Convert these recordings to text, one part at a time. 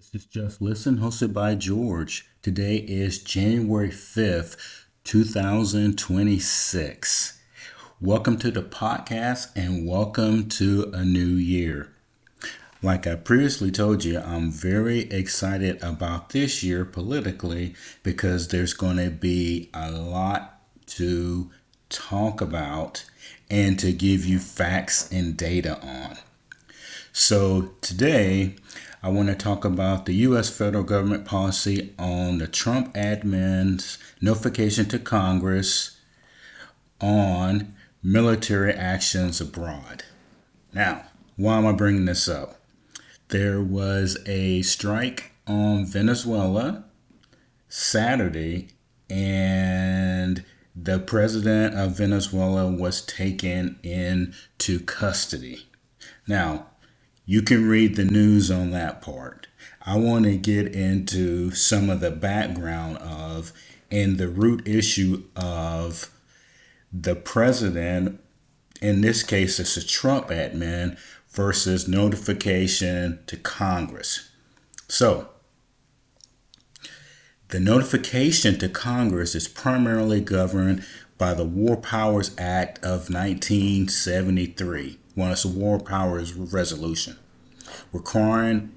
This is Just Listen, hosted by George. Today is January 5th, 2026. Welcome to the podcast and welcome to a new year. Like I previously told you, I'm very excited about this year politically because there's going to be a lot to talk about and to give you facts and data on. So today, I want to talk about the U.S. federal government policy on the Trump admin's notification to Congress on military actions abroad. Now, why am I bringing this up? There was a strike on Venezuela Saturday, and the president of Venezuela was taken into custody. Now, you can read the news on that part. I want to get into some of the background of and the root issue of the president. In this case, it's a Trump admin versus notification to Congress. So, the notification to Congress is primarily governed by the War Powers Act of 1973. Well, it's a War Powers Resolution, requiring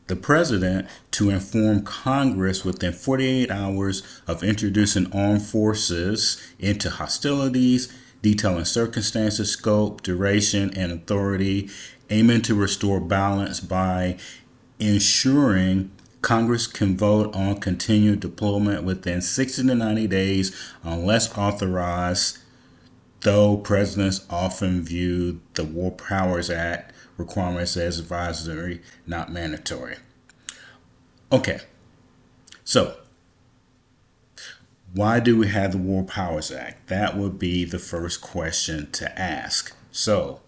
the president to inform Congress within 48 hours of introducing armed forces into hostilities, detailing circumstances, scope, duration, and authority, aiming to restore balance by ensuring Congress can vote on continued deployment within 60 to 90 days unless authorized, though presidents often view the War Powers Act requirements as advisory, not mandatory. Okay, so why do we have the War Powers Act? That would be the first question to ask. So,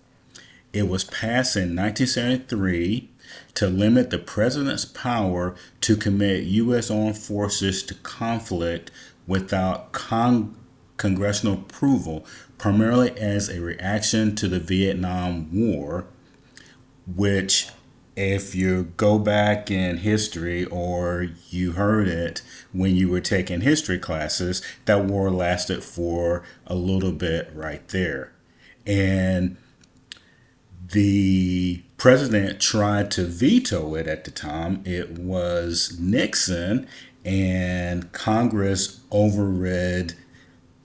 it was passed in 1973 to limit the president's power to commit U.S. armed forces to conflict without congressional approval, primarily as a reaction to the Vietnam War, which, if you go back in history or you heard it when you were taking history classes, that war lasted for a little bit right there. And the president tried to veto it at the time. It was Nixon, and Congress overrid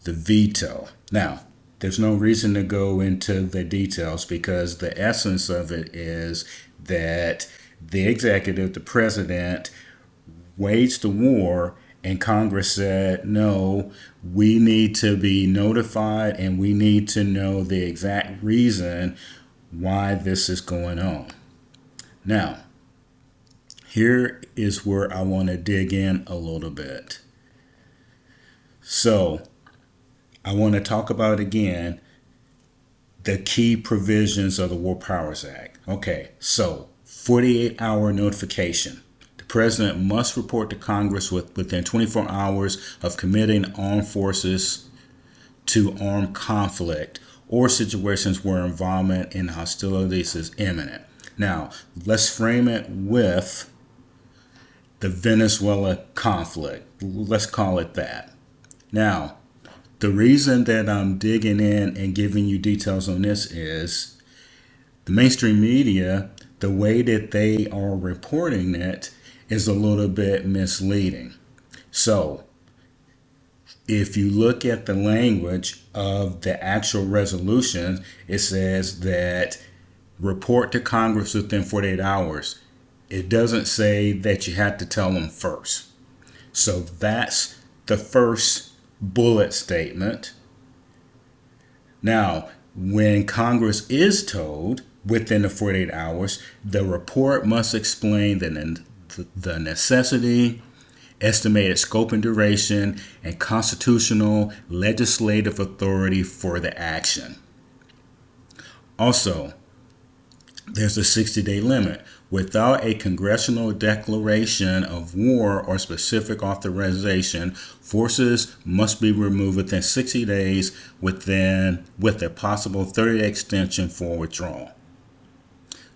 the veto. Now, there's no reason to go into the details because the essence of it is that the executive, the president, waged the war, and Congress said, no, we need to be notified and we need to know the exact reason why this is going on. Now, here is where I want to dig in a little bit. So, I want to talk about again the key provisions of the War Powers Act. Okay, so 48-hour notification. The president must report to Congress within 24 hours of committing armed forces to armed conflict or situations where involvement in hostilities is imminent. Now, let's frame it with the Venezuela conflict. Let's call it that. Now, the reason that I'm digging in and giving you details on this is the mainstream media, the way that they are reporting it is a little bit misleading. So, if you look at the language of the actual resolution, it says that report to Congress within 48 hours. It doesn't say that you have to tell them first. So that's the first bullet statement. Now, when Congress is told within the 48 hours, the report must explain the necessity, estimated scope and duration, and constitutional legislative authority for the action. Also, there's a 60-day limit. Without a congressional declaration of war or specific authorization, forces must be removed within 60 days with a possible 30-day extension for withdrawal.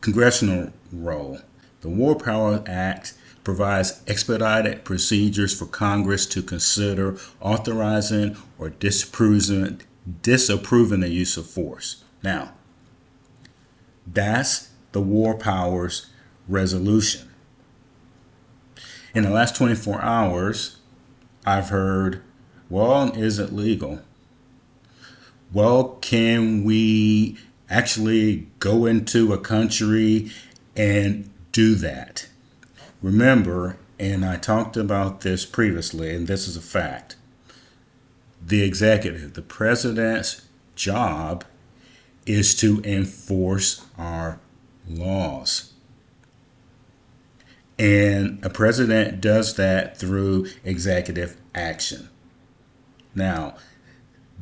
Congressional role. The War Powers Act provides expedited procedures for Congress to consider authorizing or disapproving the use of force. Now, that's the War Powers Resolution. In the last 24 hours, I've heard, well, is it legal? Well, can we actually go into a country and do that? Remember, and I talked about this previously, and this is a fact, the executive, the president's job is to enforce our laws. And a president does that through executive action. Now,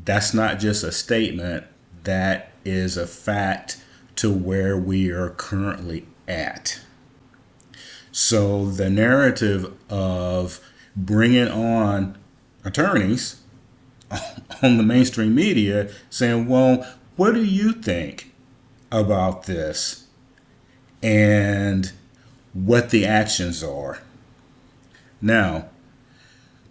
that's not just a statement, that is a fact to where we are currently at. So the narrative of bringing on attorneys on the mainstream media saying, well, what do you think about this? And what the actions are. Now,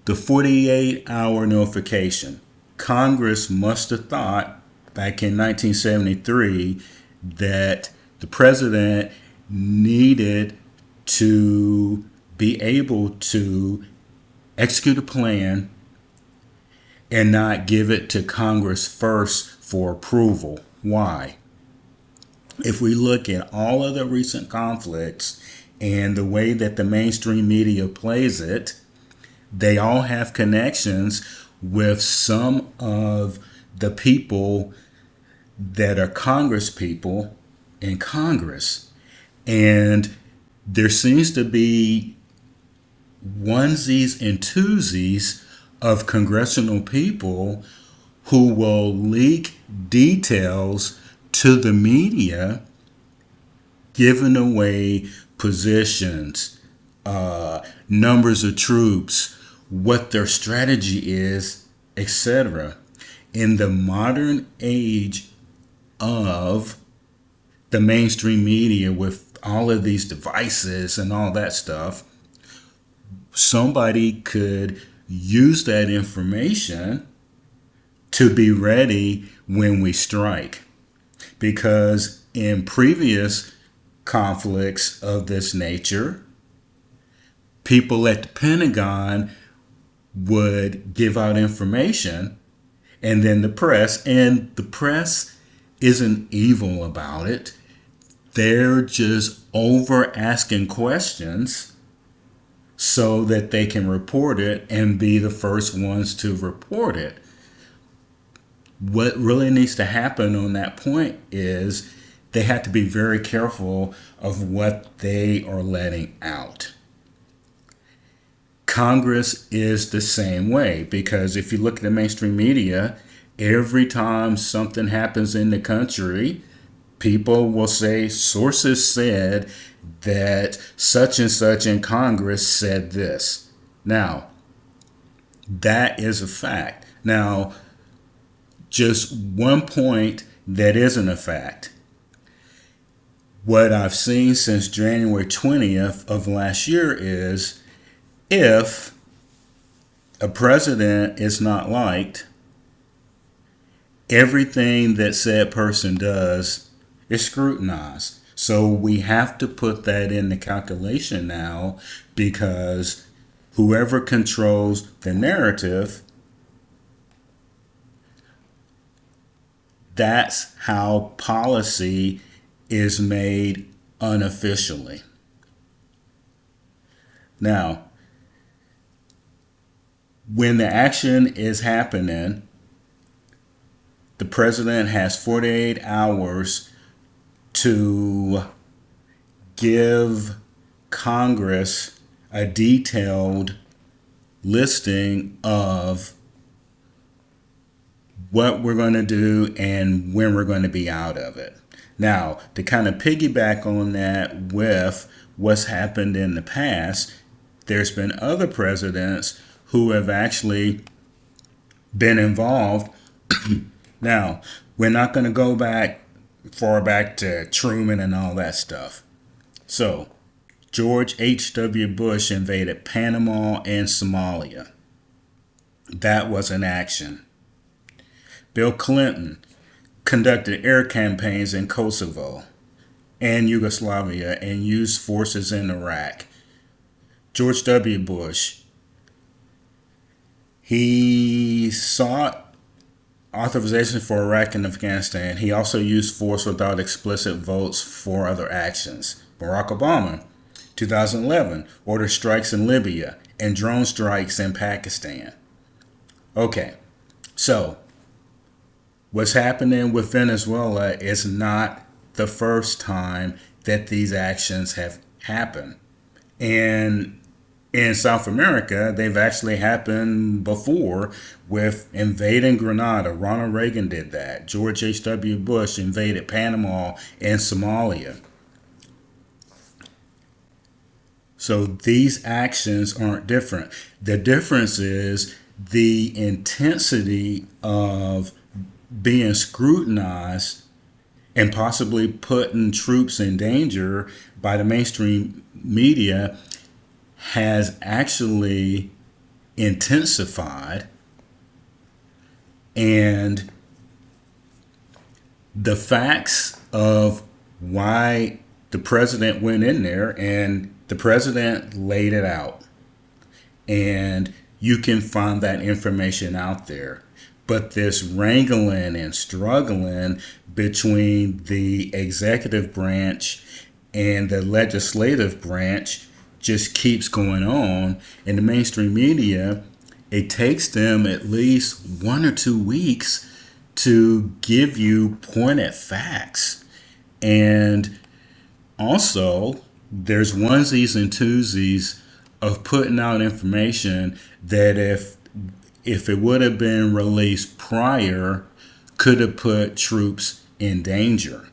the 48-hour notification. Congress must have thought back in 1973 that the president needed to be able to execute a plan and not give it to Congress first for approval. Why? If we look at all of the recent conflicts and the way that the mainstream media plays it, they all have connections with some of the people that are Congress people in Congress. And there seems to be onesies and twosies of congressional people who will leak details to the media, giving away positions, numbers of troops, what their strategy is, etc. In the modern age of the mainstream media with all of these devices and all that stuff, somebody could use that information to be ready when we strike. Because in previous conflicts of this nature, people at the Pentagon would give out information, and then the press isn't evil about it. They're just over asking questions so that they can report it and be the first ones to report it. What really needs to happen on that point is they have to be very careful of what they are letting out. Congress is the same way, because if you look at the mainstream media, every time something happens in the country, people will say sources said that such and such in Congress said this. Now, that is a fact. Now, just one point that isn't a fact. What I've seen since January 20th of last year is, if a president is not liked, everything that said person does is scrutinized. So we have to put that in the calculation now, because whoever controls the narrative, that's how policy is made unofficially. Now, when the action is happening, the president has 48 hours to give Congress a detailed listing of what we're going to do and when we're going to be out of it. Now, to kind of piggyback on that with what's happened in the past, there's been other presidents who have actually been involved. Now, we're not going to go far back to Truman and all that stuff. So, George H.W. Bush invaded Panama and Somalia. That was an action. Bill Clinton conducted air campaigns in Kosovo and Yugoslavia and used forces in Iraq. George W. Bush, he sought authorization for Iraq and Afghanistan. He also used force without explicit votes for other actions. Barack Obama, 2011, ordered strikes in Libya and drone strikes in Pakistan. Okay, so what's happening with Venezuela is not the first time that these actions have happened. And in South America, they've actually happened before with invading Grenada. Ronald Reagan did that. George H.W. Bush invaded Panama and Somalia. So these actions aren't different. The difference is the intensity of being scrutinized and possibly putting troops in danger by the mainstream media has actually intensified, and the facts of why the president went in there, and the president laid it out, and you can find that information out there. But this wrangling and struggling between the executive branch and the legislative branch just keeps going on. In the mainstream media, it takes them at least 1 or 2 weeks to give you pointed facts. And also, there's onesies and twosies of putting out information that if it would have been released prior, could have put troops in danger.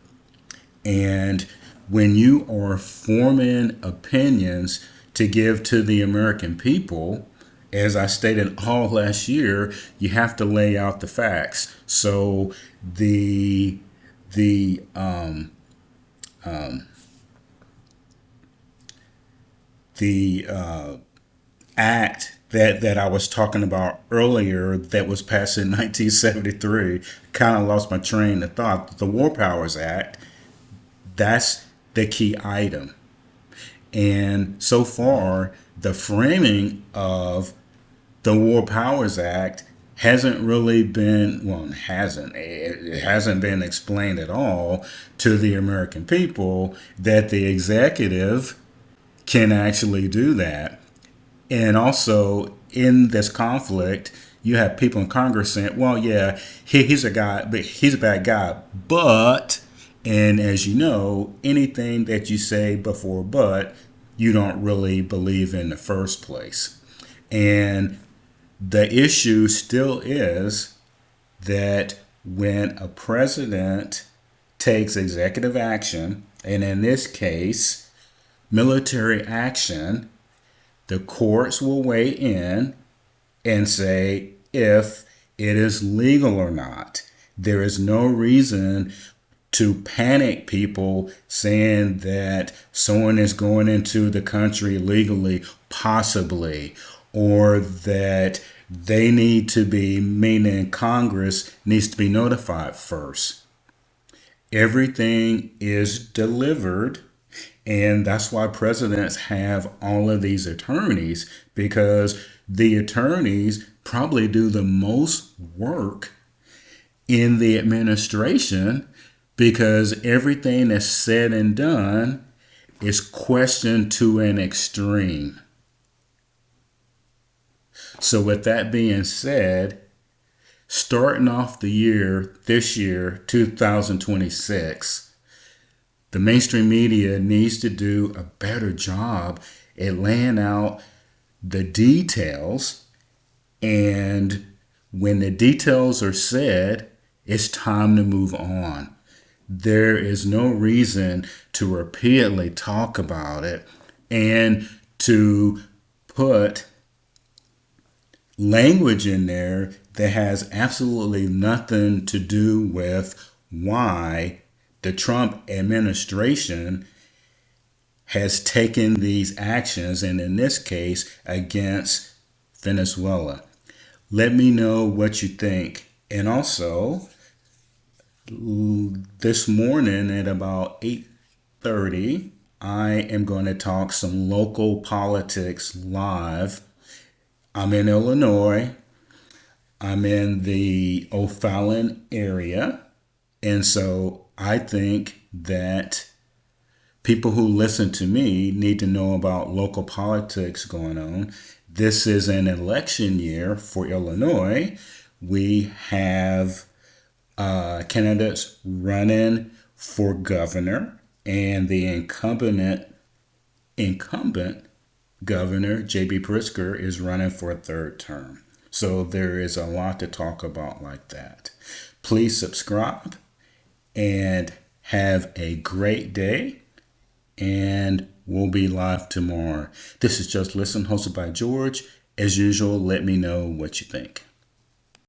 And when you are forming opinions to give to the American people, as I stated all last year, you have to lay out the facts. So the act that I was talking about earlier that was passed in 1973, kind of lost my train of thought. The War Powers Act, that's the key item. And so far, the framing of the War Powers Act hasn't really been, it hasn't been explained at all to the American people that the executive can actually do that. And also, in this conflict, you have people in Congress saying, well, yeah, he's a guy, but he's a bad guy. But, and as you know, anything that you say before but, you don't really believe in the first place. And the issue still is that when a president takes executive action, and in this case, military action, the courts will weigh in and say if it is legal or not. There is no reason to panic people saying that someone is going into the country legally, possibly, or that they need to be, meaning Congress needs to be notified first. Everything is delivered. And that's why presidents have all of these attorneys, because the attorneys probably do the most work in the administration, because everything that's said and done is questioned to an extreme. So with that being said, starting off the year, this year, 2026, the mainstream media needs to do a better job at laying out the details. And when the details are said, it's time to move on. There is no reason to repeatedly talk about it and to put language in there that has absolutely nothing to do with why the Trump administration has taken these actions, and in this case, against Venezuela. Let me know what you think. And also, this morning at about 8:30, I am going to talk some local politics live. I'm in Illinois. I'm in the O'Fallon area. And so I think that people who listen to me need to know about local politics going on. This is an election year for Illinois. We have candidates running for governor, and the incumbent governor, J.B. Pritzker, is running for a third term. So there is a lot to talk about like that. Please subscribe and have a great day. And we'll be live tomorrow. This is Just Listen, hosted by George. As usual, let me know what you think.